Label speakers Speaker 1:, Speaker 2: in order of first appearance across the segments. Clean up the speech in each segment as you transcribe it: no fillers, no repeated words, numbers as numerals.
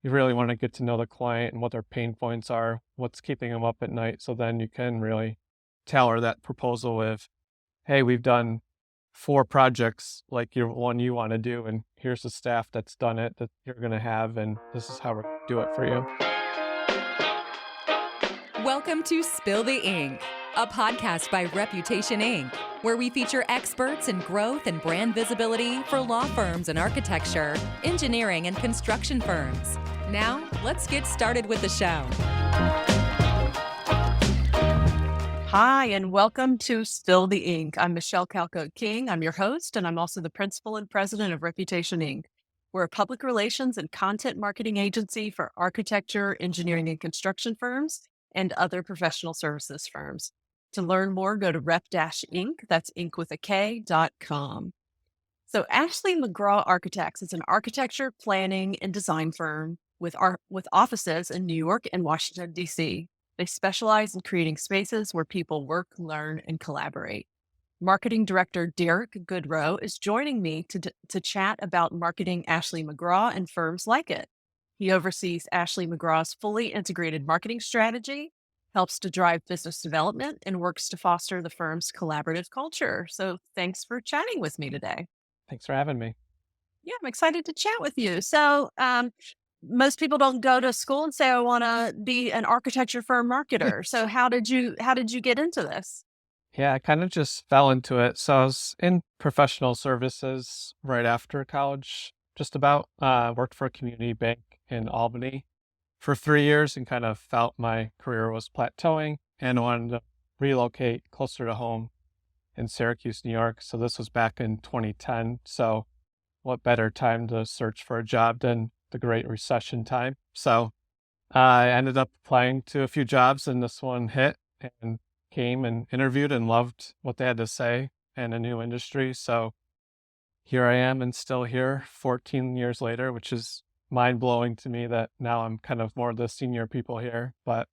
Speaker 1: you really want to get to know the client and what their pain points are, what's keeping them up at night. So then you can really tailor that proposal with, hey, we've done 4 projects like your one you want to do, and here's the staff that's done it that you're going to have, and this is how we're going to do it for you.
Speaker 2: Welcome to Spill the Ink, a podcast by Reputation Inc., where we feature experts in growth and brand visibility for law firms and architecture, engineering, and construction firms. Now, let's get started with the show.
Speaker 3: Hi, and welcome to Spill the Ink. I'm Michelle Calcote King. I'm your host, and I'm also the principal and president of Reputation Inc. We're a public relations and content marketing agency for architecture, engineering, and construction firms and other professional services firms. To learn more, go to rep-inc, that's Inc with a K.com. So Ashley McGraw Architects is an architecture, planning, and design firm with offices in New York and Washington, D.C. They specialize in creating spaces where people work, learn, and collaborate. Marketing Director Derek Goodroe is joining me to chat about marketing Ashley McGraw and firms like it. He oversees Ashley McGraw's fully integrated marketing strategy, helps to drive business development, and works to foster the firm's collaborative culture. So thanks for chatting with me today.
Speaker 1: Thanks for having me.
Speaker 3: Yeah, I'm excited to chat with you. So, most people don't go to school and say, I want to be an architecture firm marketer. So how did you get into this?
Speaker 1: Yeah, I kind of just fell into it. So I was in professional services right after college, just about. Worked for a community bank in Albany for 3 years and kind of felt my career was plateauing and wanted to relocate closer to home in Syracuse, New York. So this was back in 2010. So what better time to search for a job than the Great Recession time? So I ended up applying to a few jobs, and this one hit, and came and interviewed and loved what they had to say in a new industry. So here I am and still here 14 years later, which is mind blowing to me that now I'm kind of more of the senior people here. But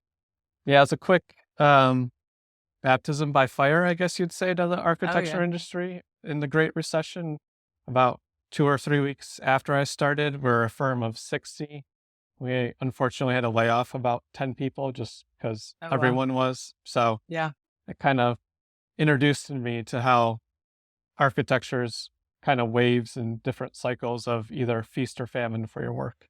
Speaker 1: yeah, it's a quick baptism by fire, I guess you'd say, to the architecture industry in the Great Recession. About 2 or 3 weeks after I started, we're a firm of 60. We unfortunately had to lay off about 10 people just because everyone was. So
Speaker 3: Yeah.
Speaker 1: it kind of introduced me to how architecture's kind of waves and different cycles of either feast or famine for your work.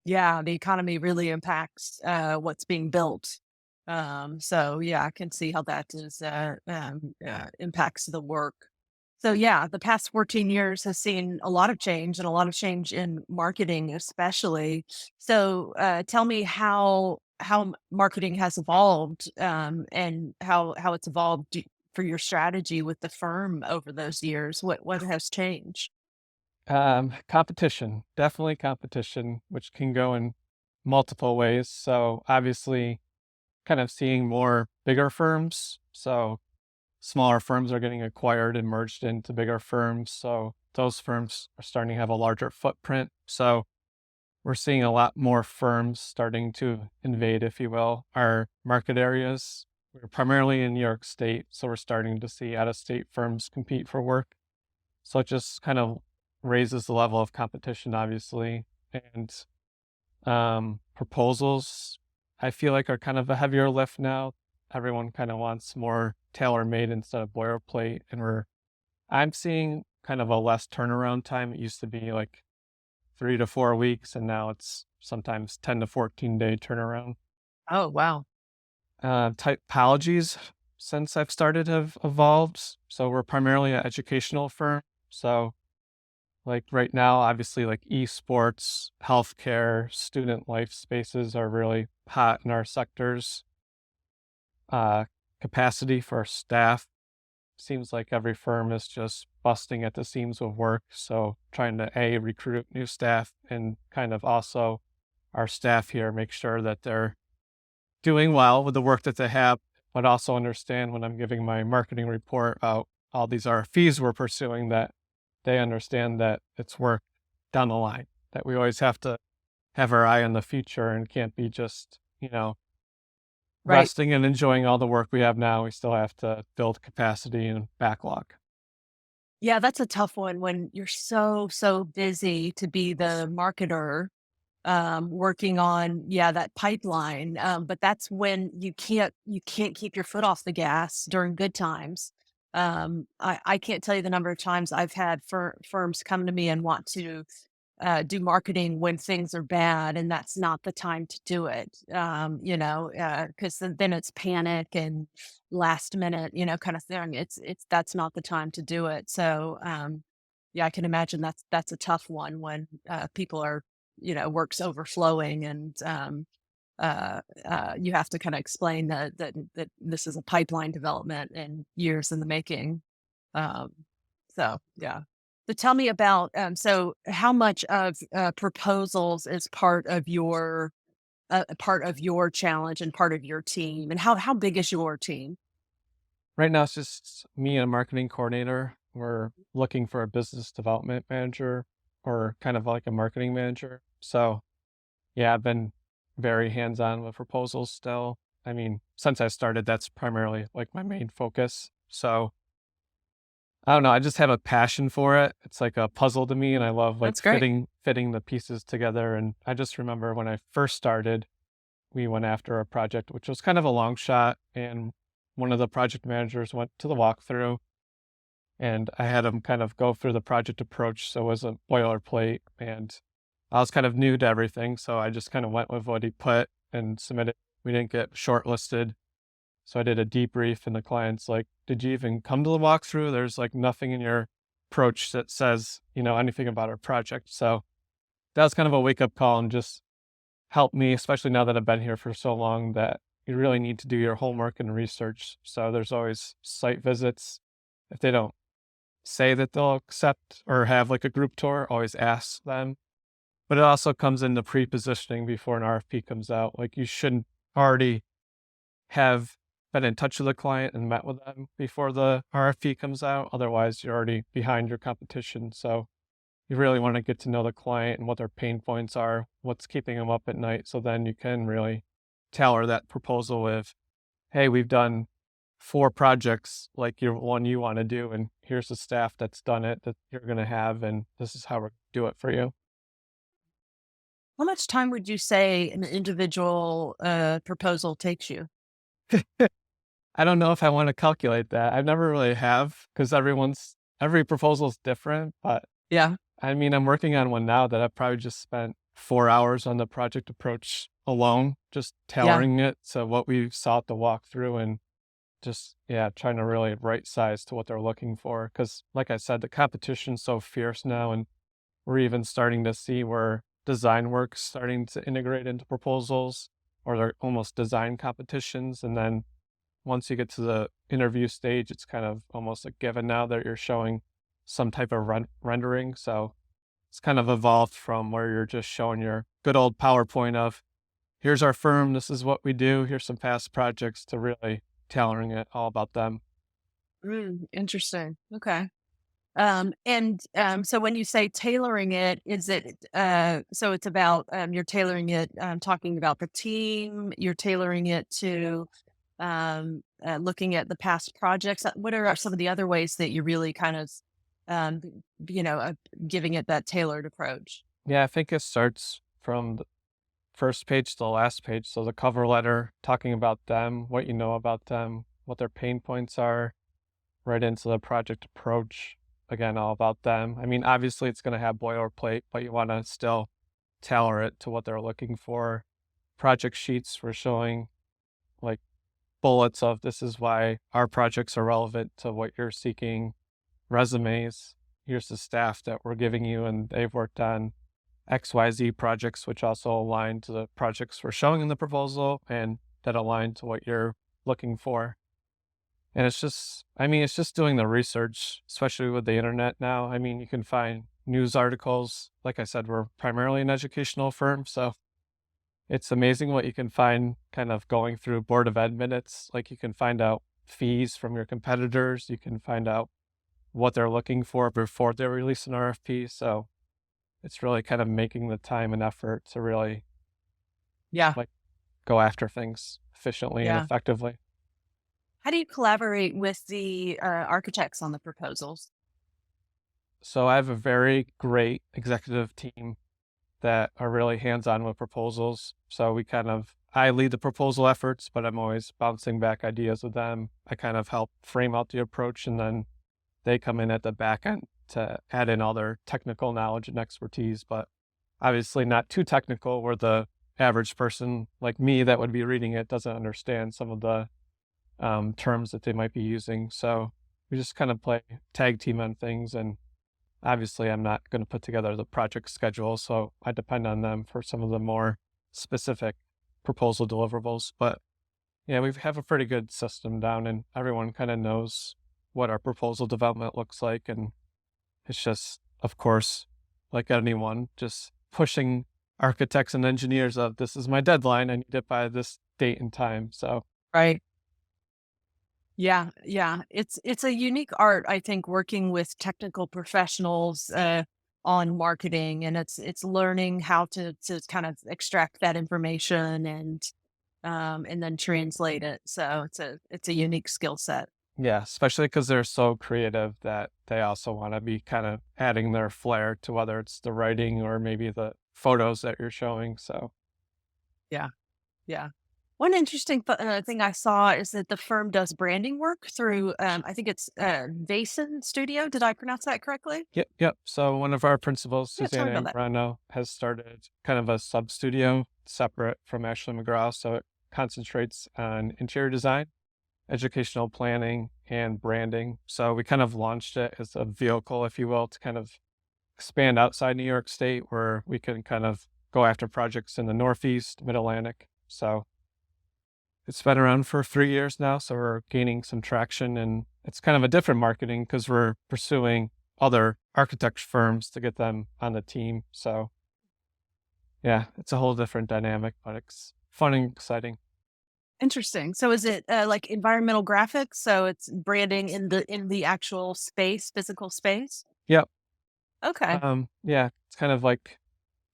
Speaker 3: Yeah. The economy really impacts what's being built. So yeah, I can see how that is impacts the work. So yeah, the past 14 years has seen a lot of change and a lot of change in marketing, especially. So tell me how marketing has evolved and how it's evolved for your strategy with the firm over those years. What has changed?
Speaker 1: Competition, definitely competition, which can go in multiple ways. So obviously kind of seeing more bigger firms. So smaller firms are getting acquired and merged into bigger firms. So those firms are starting to have a larger footprint. So we're seeing a lot more firms starting to invade, if you will, our market areas. We're primarily in New York State, so we're starting to see out-of-state firms compete for work. So it just kind of raises the level of competition, obviously. And proposals, I feel like, are kind of a heavier lift now. Everyone kind of wants more tailor-made instead of boilerplate. And I'm seeing kind of a less turnaround time. It used to be like 3 to 4 weeks, and now it's sometimes 10 to 14 day turnaround.
Speaker 3: Oh, wow.
Speaker 1: Typologies since I've started have evolved. So we're primarily an educational firm. So like right now, obviously like esports, healthcare, student life spaces are really hot in our sectors. Capacity for staff. Seems like every firm is just busting at the seams with work. So trying to recruit new staff and kind of also our staff here, make sure that they're doing well with the work that they have, but also understand when I'm giving my marketing report about all these RFPs we're pursuing, that they understand that it's work down the line, that we always have to have our eye on the future and can't be just,
Speaker 3: Right.
Speaker 1: resting and enjoying all the work we have now. We still have to build capacity and backlog.
Speaker 3: Yeah, that's a tough one when you're so busy to be the marketer. working on, that pipeline. But that's when you can't keep your foot off the gas during good times. I can't tell you the number of times I've had firms come to me and want to do marketing when things are bad, and that's not the time to do it. Because then it's panic and last minute, kind of thing. It's that's not the time to do it. So, yeah, I can imagine that's a tough one when people are, work's overflowing, and you have to kind of explain that this is a pipeline development and years in the making. Um, so yeah. So tell me about, so how much of proposals is part of your challenge and part of your team, and how big is your team?
Speaker 1: Right now, it's just me and a marketing coordinator. We're looking for a business development manager or kind of like a marketing manager. So, yeah, I've been very hands on with proposals still. I mean, since I started, that's primarily like my main focus. So, I don't know. I just have a passion for it. It's like a puzzle to me, and I love like
Speaker 3: That's great.
Speaker 1: fitting the pieces together. And I just remember when I first started, we went after a project which was kind of a long shot, and one of the project managers went to the walkthrough, and I had him kind of go through the project approach. So it was a boilerplate, and I was kind of new to everything, so I just kind of went with what he put and submitted. We didn't get shortlisted, so I did a debrief, and the client's like, "Did you even come to the walkthrough? There's like nothing in your approach that says, anything about our project." So that was kind of a wake up call and just helped me, especially now that I've been here for so long, that you really need to do your homework and research. So there's always site visits. If they don't say that they'll accept or have like a group tour, always ask them. But it also comes into pre-positioning before an RFP comes out. Like you shouldn't already have been in touch with the client and met with them before the RFP comes out. Otherwise, you're already behind your competition. So you really want to get to know the client and what their pain points are, what's keeping them up at night. So then you can really tailor that proposal with, hey, we've done 4 projects like your one you want to do, and here's the staff that's done it that you're going to have, and this is how we're going to do it for you.
Speaker 3: How much time would you say an individual proposal takes you?
Speaker 1: I don't know if I want to calculate that. I never really have because every proposal is different. But
Speaker 3: Yeah.
Speaker 1: I mean, I'm working on one now that I've probably just spent 4 hours on the project approach alone, just
Speaker 3: Yeah.
Speaker 1: tailoring it to what we saw at the walkthrough and just, yeah, trying to really right size to what they're looking for. Because, like I said, the competition's so fierce now, and we're even starting to see where design work's starting to integrate into proposals, or they're almost design competitions. And then once you get to the interview stage, it's kind of almost a given now that you're showing some type of rendering. So it's kind of evolved from where you're just showing your good old PowerPoint of, here's our firm, this is what we do, here's some past projects, to really tailoring it all about them.
Speaker 3: Interesting. Okay. So when you say tailoring it, is it so it's about you're tailoring it, talking about the team, you're tailoring it to looking at the past projects. What are some of the other ways that you really kind of um, giving it that tailored approach?
Speaker 1: Yeah, I think it starts from the first page to the last page. So the cover letter, talking about them, what you know about them, what their pain points are, right into the project approach. Again, all about them. I mean, obviously it's going to have boilerplate, but you want to still tailor it to what they're looking for. Project sheets, we're showing like bullets of, this is why our projects are relevant to what you're seeking. Resumes, here's the staff that we're giving you, and they've worked on XYZ projects, which also align to the projects we're showing in the proposal and that align to what you're looking for. And it's just, I mean, it's just doing the research, especially with the internet now. I mean, you can find news articles. Like I said, we're primarily an educational firm, so it's amazing what you can find kind of going through Board of Ed minutes. Like you can find out fees from your competitors. You can find out what they're looking for before they release an RFP. So it's really kind of making the time and effort to really
Speaker 3: Yeah.
Speaker 1: like go after things efficiently and
Speaker 3: Yeah.
Speaker 1: effectively.
Speaker 3: How do you collaborate with the architects on the proposals?
Speaker 1: So I have a very great executive team. that are really hands-on with proposals. So I lead the proposal efforts, but I'm always bouncing back ideas with them. I kind of help frame out the approach, and then they come in at the back end to add in all their technical knowledge and expertise, but obviously not too technical where the average person like me that would be reading it doesn't understand some of the terms that they might be using. So we just kind of play tag team on things. And obviously, I'm not going to put together the project schedule, so I depend on them for some of the more specific proposal deliverables. But yeah, we have a pretty good system down, and everyone kind of knows what our proposal development looks like. And it's just, of course, like anyone, just pushing architects and engineers of this is my deadline. I need it by this date and time. So
Speaker 3: Right. Yeah, yeah. It's a unique art, I think, working with technical professionals on marketing, and it's learning how to kind of extract that information and then translate it. So it's a unique skill set.
Speaker 1: yeah, especially because they're so creative that they also want to be kind of adding their flair to whether it's the writing or maybe the photos that you're showing. So
Speaker 3: Yeah, yeah. One interesting thing I saw is that the firm does branding work through, I think it's Vaysen Studio. Did I pronounce that correctly?
Speaker 1: yep, yep. So one of our principals,
Speaker 3: Yeah, tell me
Speaker 1: Susanna
Speaker 3: about that.
Speaker 1: Ambrano, has started kind of a sub studio separate from Ashley McGraw. So it concentrates on interior design, educational planning, and branding. So we kind of launched it as a vehicle, if you will, to kind of expand outside New York State where we can kind of go after projects in the Northeast, Mid-Atlantic. So it's been around for 3 years now, so we're gaining some traction, and it's kind of a different marketing because we're pursuing other architecture firms to get them on the team. So yeah, it's a whole different dynamic, but it's fun and exciting.
Speaker 3: Interesting. So is it like environmental graphics? So it's branding in the actual space, physical space?
Speaker 1: Yep.
Speaker 3: Okay.
Speaker 1: Yeah, it's kind of like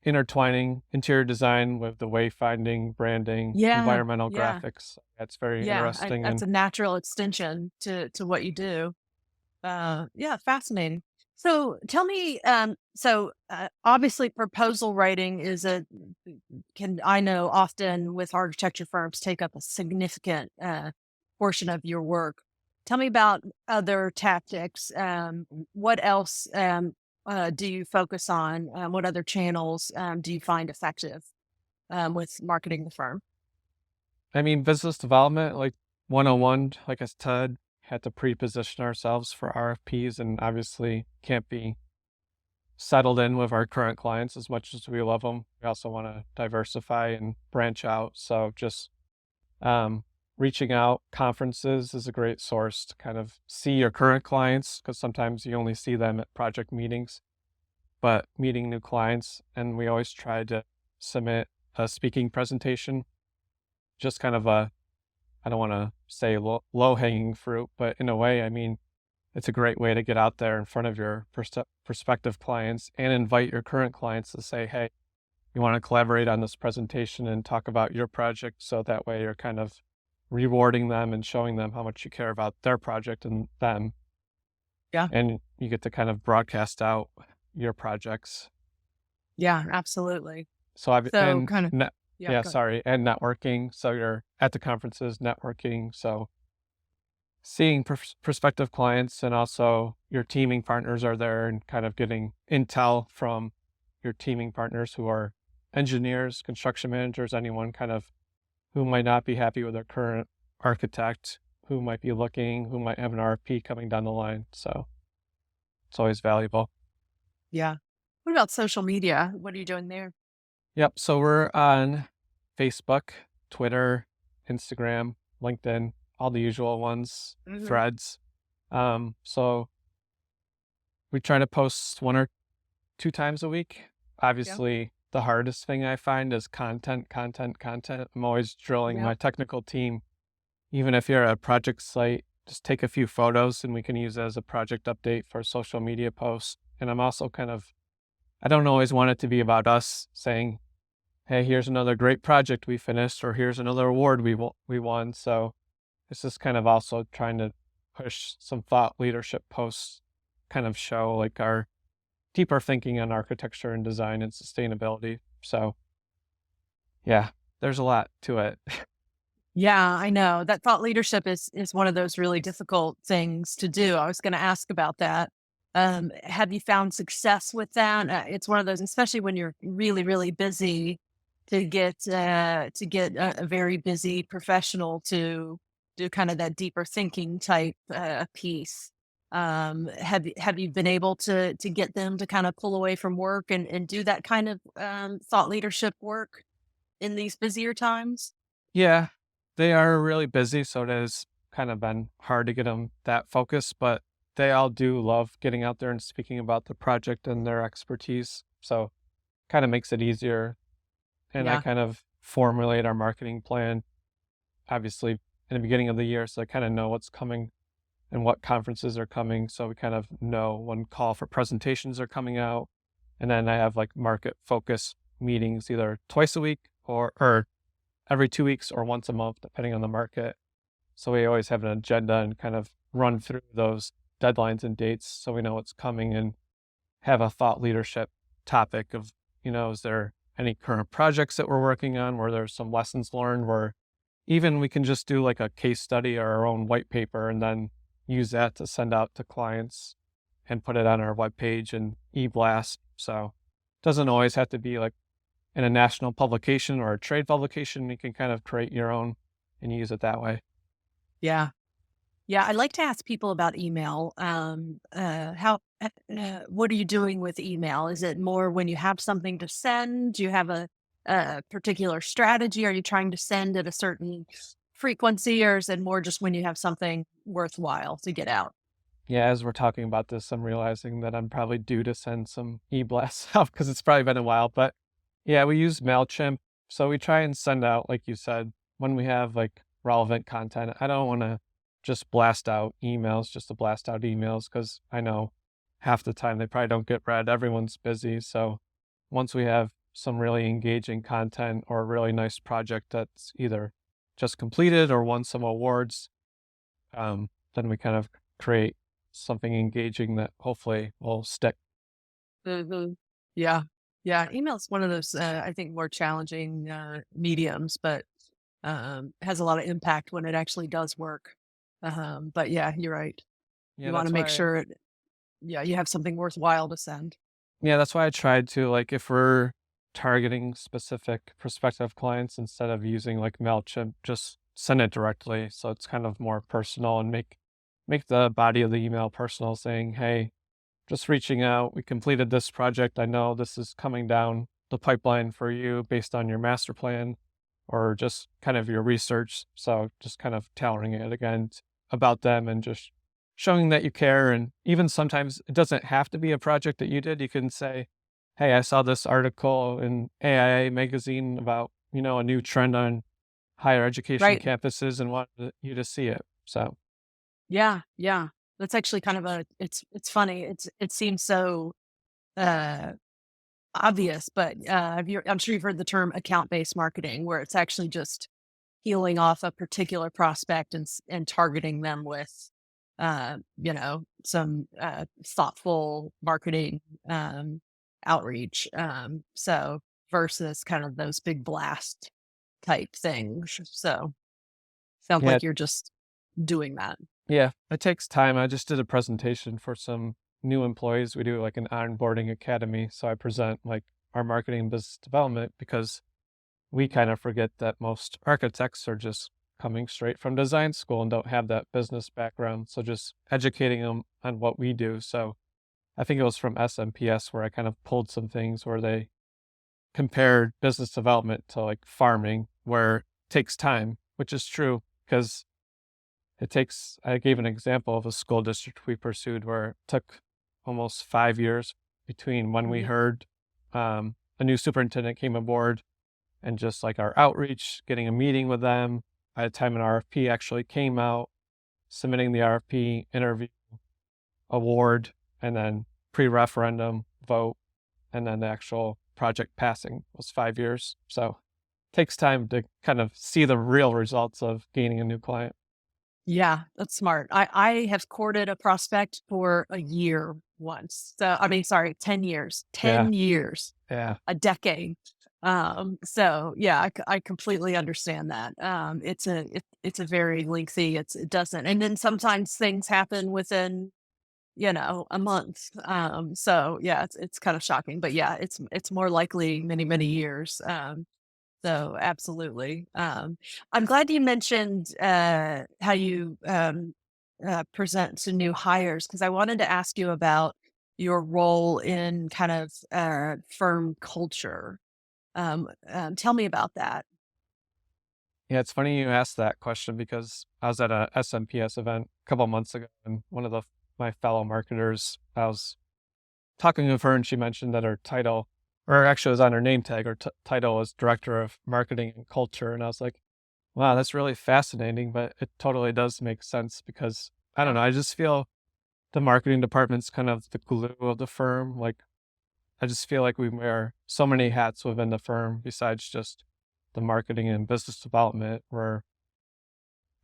Speaker 1: intertwining interior design with the wayfinding, branding,
Speaker 3: Yeah,
Speaker 1: environmental
Speaker 3: yeah,
Speaker 1: graphics. That's very
Speaker 3: yeah.
Speaker 1: interesting.
Speaker 3: That's
Speaker 1: And
Speaker 3: a natural extension to what you do. Yeah, fascinating. So tell me, obviously proposal writing is a can I know often with architecture firms take up a significant portion of your work. Tell me about other tactics. What else do you focus on? What other channels do you find effective with marketing the firm?
Speaker 1: I mean, business development, like 101, like I said, had to pre-position ourselves for RFPs and obviously can't be settled in with our current clients as much as we love them. We also want to diversify and branch out. So just um, reaching out, conferences is a great source to kind of see your current clients because sometimes you only see them at project meetings, but meeting new clients. And we always try to submit a speaking presentation, just kind of I don't want to say low hanging fruit, but in a way, I mean, it's a great way to get out there in front of your prospective clients and invite your current clients to say, hey, you want to collaborate on this presentation and talk about your project. So that way you're kind of rewarding them and showing them how much you care about their project and them.
Speaker 3: Yeah,
Speaker 1: And you get to kind of broadcast out your projects.
Speaker 3: yeah, absolutely.
Speaker 1: So
Speaker 3: So kind of, yeah,
Speaker 1: yeah,
Speaker 3: go ahead.
Speaker 1: sorry, and networking. So you're at the conferences networking. So seeing prospective clients and also your teaming partners are there and kind of getting intel from your teaming partners who are engineers, construction managers, anyone kind of who might not be happy with their current architect, who might be looking, who might have an RFP coming down the line. So it's always valuable.
Speaker 3: Yeah. What about social media? What are you doing there?
Speaker 1: Yep. So we're on Facebook, Twitter, Instagram, LinkedIn, all the usual ones,
Speaker 3: Hmm.
Speaker 1: threads. So we try to post 1 or 2 times a week.
Speaker 3: Yeah.
Speaker 1: Obviously, the hardest thing I find is content, content, content. I'm always drilling
Speaker 3: Yeah.
Speaker 1: my technical team. Even if you're at a project site, just take a few photos and we can use it as a project update for social media posts. And I'm also I don't always want it to be about us saying, hey, here's another great project we finished, or here's another award we won. So it's just kind of also trying to push some thought leadership posts, kind of show like our deeper thinking on architecture and design and sustainability. So yeah, there's a lot to it.
Speaker 3: Yeah, I know that thought leadership is one of those really difficult things to do. I was going to ask about that. Have you found success with that? It's one of those, especially when you're really, really busy, to get a very busy professional to do kind of that deeper thinking type piece. Have you been able to get them to kind of pull away from work and do that kind of thought leadership work in these busier times?
Speaker 1: Yeah, they are really busy, so it has kind of been hard to get them that focused, but they all do love getting out there and speaking about the project and their expertise. So kind of makes it easier. And I
Speaker 3: Yeah.
Speaker 1: kind of formulate our marketing plan, obviously, in the beginning of the year. So I kind of know what's coming and what conferences are coming. So we kind of know when call for presentations are coming out. And then I have like market focus meetings either twice a week or every 2 weeks or once a month, depending on the market. So we always have an agenda and kind of run through those deadlines and dates so we know what's coming and have a thought leadership topic of, is there any current projects that we're working on where there's some lessons learned where even we can just do like a case study or our own white paper and then use that to send out to clients and put it on our webpage and e-blast. So it doesn't always have to be like in a national publication or a trade publication. You can kind of create your own and use it that way.
Speaker 3: Yeah. Yeah, I like to ask people about email. What are you doing with email? Is it more when you have something to send? Do you have a particular strategy? Are you trying to send at a certain frequency, or is it more just when you have something worthwhile to get out?
Speaker 1: Yeah, as we're talking about this, I'm realizing that I'm probably due to send some e-blasts out because it's probably been a while. But yeah, we use MailChimp. So we try and send out, like you said, when we have like relevant content. I don't want to just blast out emails just to blast out emails because I know half the time they probably don't get read. Everyone's busy. So once we have some really engaging content or a really nice project that's either just completed or won some awards, then we kind of create something engaging that hopefully will stick.
Speaker 3: Hmm. Yeah. Yeah. Email is one of those, I think, more challenging mediums, but has a lot of impact when it actually does work. But yeah, you're right.
Speaker 1: Yeah,
Speaker 3: You want to
Speaker 1: that's
Speaker 3: make
Speaker 1: why.
Speaker 3: sure yeah, you have something worthwhile to send.
Speaker 1: Yeah, that's why I tried to like if we're targeting specific prospective clients instead of using like Mailchimp, just send it directly so it's kind of more personal and make the body of the email personal, saying, "Hey, just reaching out. We completed this project. I know this is coming down the pipeline for you based on your master plan or just kind of your research." So just kind of tailoring it again about them and just showing that you care. And even sometimes it doesn't have to be a project that you did. You can say, "Hey, I saw this article in AIA magazine about, a new trend on higher education
Speaker 3: Right.
Speaker 1: campuses and wanted you to see it." So
Speaker 3: Yeah, yeah. That's actually kind of it's funny. It seems so uh obvious, but I'm sure you've heard the term account-based marketing, where it's actually just peeling off a particular prospect and targeting them with some thoughtful marketing outreach. So versus kind of those big blast type things. So sounds
Speaker 1: yeah,
Speaker 3: like you're just doing that.
Speaker 1: yeah, it takes time. I just did a presentation for some new employees. We do like an onboarding academy. So I present like our marketing and business development because we kind of forget that most architects are just coming straight from design school and don't have that business background. So just educating them on what we do. So I think it was from SMPS where I kind of pulled some things where they compared business development to like farming, where it takes time, which is true because I gave an example of a school district we pursued where it took almost 5 years between when we
Speaker 3: Mhm.
Speaker 1: heard a new superintendent came aboard and just like our outreach, getting a meeting with them. By the time an RFP actually came out, submitting the RFP, interview, award, and then pre-referendum vote, and then the actual project passing was 5 years. So it takes time to kind of see the real results of gaining a new client.
Speaker 3: Yeah, that's smart. I have courted a prospect for a year once. So, I mean, sorry, 10 years,
Speaker 1: Yeah.
Speaker 3: 10 years,
Speaker 1: Yeah.
Speaker 3: a decade. So yeah, I completely understand that. It's a very lengthy, it doesn't, and then sometimes things happen within, a month. So yeah, it's kind of shocking, but yeah, it's more likely many, many years. So absolutely. I'm glad you mentioned how you present to new hires, because I wanted to ask you about your role in kind of firm culture. Tell me about that.
Speaker 1: Yeah, it's funny you asked that question because I was at a SMPS event a couple months ago, and one of my fellow marketers, I was talking with her, and she mentioned that her title, or actually it was on her name tag, her title was Director of Marketing and Culture, and I was like, wow, that's really fascinating, but it totally does make sense because I don't
Speaker 3: Yeah.
Speaker 1: know, I just feel the marketing department's kind of the glue of the firm. Like, I just feel like we wear so many hats within the firm besides just the marketing and business development, where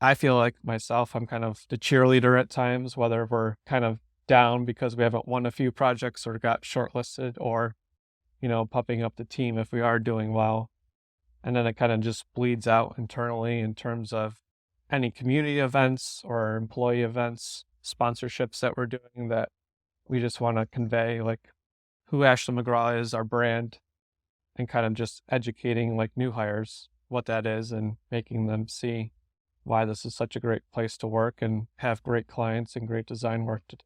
Speaker 1: I feel like myself, I'm kind of the cheerleader at times, whether we're kind of down because we haven't won a few projects or got shortlisted, or, pumping up the team if we are doing well. And then it kind of just bleeds out internally in terms of any community events or employee events, sponsorships that we're doing, that we just want to convey like who Ashley McGraw is, our brand, and kind of just educating like new hires what that is and making them see why this is such a great place to work and have great clients and great design work to do.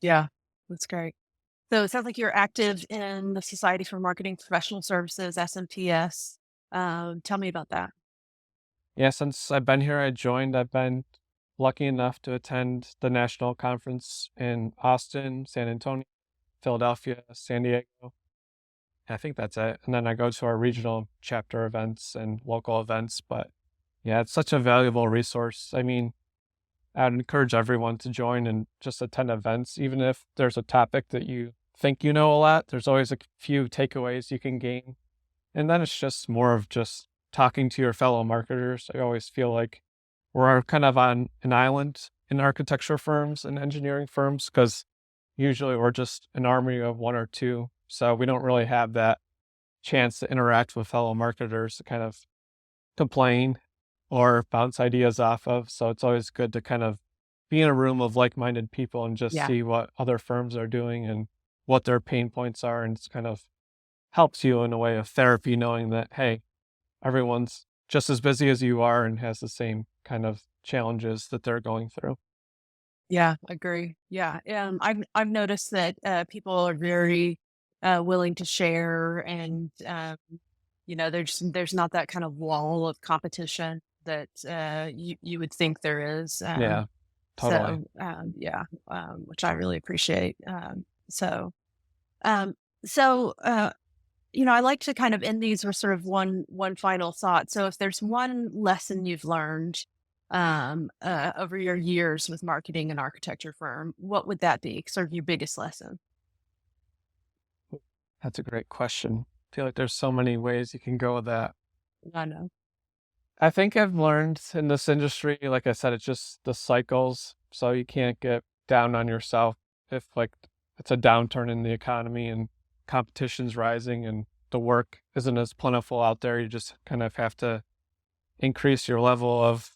Speaker 3: Yeah, that's great. So it sounds like you're active in the Society for Marketing Professional Services, SMPS. Tell me about that.
Speaker 1: Yeah, since I've been here, I've been lucky enough to attend the national conference in Austin, San Antonio, Philadelphia, San Diego. I think that's it. And then I go to our regional chapter events and local events. But yeah, it's such a valuable resource. I mean, I'd encourage everyone to join and just attend events, even if there's a topic that you think you know a lot. There's always a few takeaways you can gain. And then it's just more of just talking to your fellow marketers. I always feel like we're kind of on an island in architecture firms and engineering firms because usually we're just an army of one or two. So we don't really have that chance to interact with fellow marketers to kind of complain or bounce ideas off of. So it's always good to kind of be in a room of like-minded people and just
Speaker 3: Yeah.
Speaker 1: see what other firms are doing and what their pain points are. And it's kind of helps you in a way of therapy, knowing that, hey, everyone's just as busy as you are and has the same kind of challenges that they're going through.
Speaker 3: Yeah, agree. Yeah. I've noticed that people are very willing to share, and there's not that kind of wall of competition that you would think there is.
Speaker 1: Yeah, totally.
Speaker 3: Yeah, which I really appreciate. Um, so I like to kind of end these with sort of one final thought. So if there's one lesson you've learned over your years with marketing and architecture firm, what would that be? Sort of your biggest lesson?
Speaker 1: That's a great question. I feel like there's so many ways you can go with that.
Speaker 3: I know.
Speaker 1: I think I've learned in this industry, like I said, it's just the cycles. So you can't get down on yourself if like it's a downturn in the economy and competition's rising and the work isn't as plentiful out there. You just kind of have to increase your level of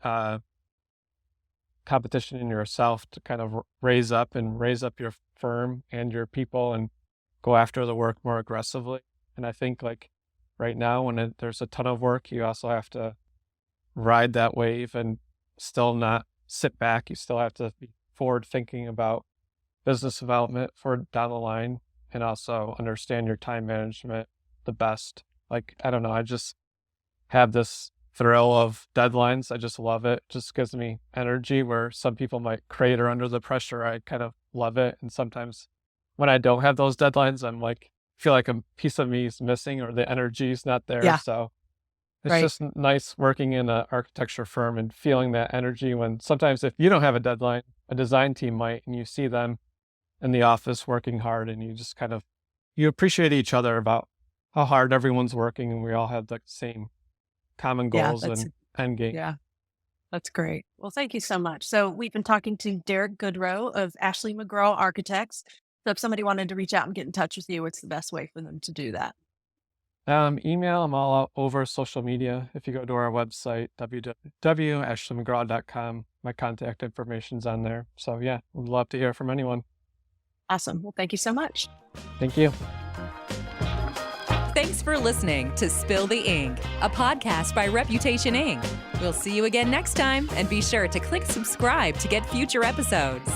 Speaker 1: uh, competition in yourself to kind of raise up your firm and your people and go after the work more aggressively. And I think like right now when there's a ton of work, you also have to ride that wave and still not sit back. You still have to be forward thinking about business development for down the line and also understand your time management the best. Like, I don't know, I just have this thrill of deadlines. I just love it. Just gives me energy where some people might crater under the pressure. I kind of love it. And sometimes when I don't have those deadlines, I'm like, feel like a piece of me is missing or the energy is not there.
Speaker 3: Yeah.
Speaker 1: So it's
Speaker 3: Right.
Speaker 1: just nice working in an architecture firm and feeling that energy when sometimes if you don't have a deadline, a design team might, and you see them in the office working hard and you just kind of, you appreciate each other about how hard everyone's working and we all have the same common
Speaker 3: Yeah.
Speaker 1: goals
Speaker 3: That's
Speaker 1: and end game.
Speaker 3: yeah. That's great. Well, thank you so much. So we've been talking to Derek Goodroe of Ashley McGraw Architects. So if somebody wanted to reach out and get in touch with you, what's the best way for them to do that?
Speaker 1: Email, I'm all over social media. If you go to our website, www.ashleymcgraw.com, my contact information's on there. So yeah, we'd love to hear from anyone.
Speaker 3: Awesome. Well, thank you so much.
Speaker 1: Thank you.
Speaker 2: Thanks for listening to Spill the Ink, a podcast by Reputation Inc. We'll see you again next time, and be sure to click subscribe to get future episodes.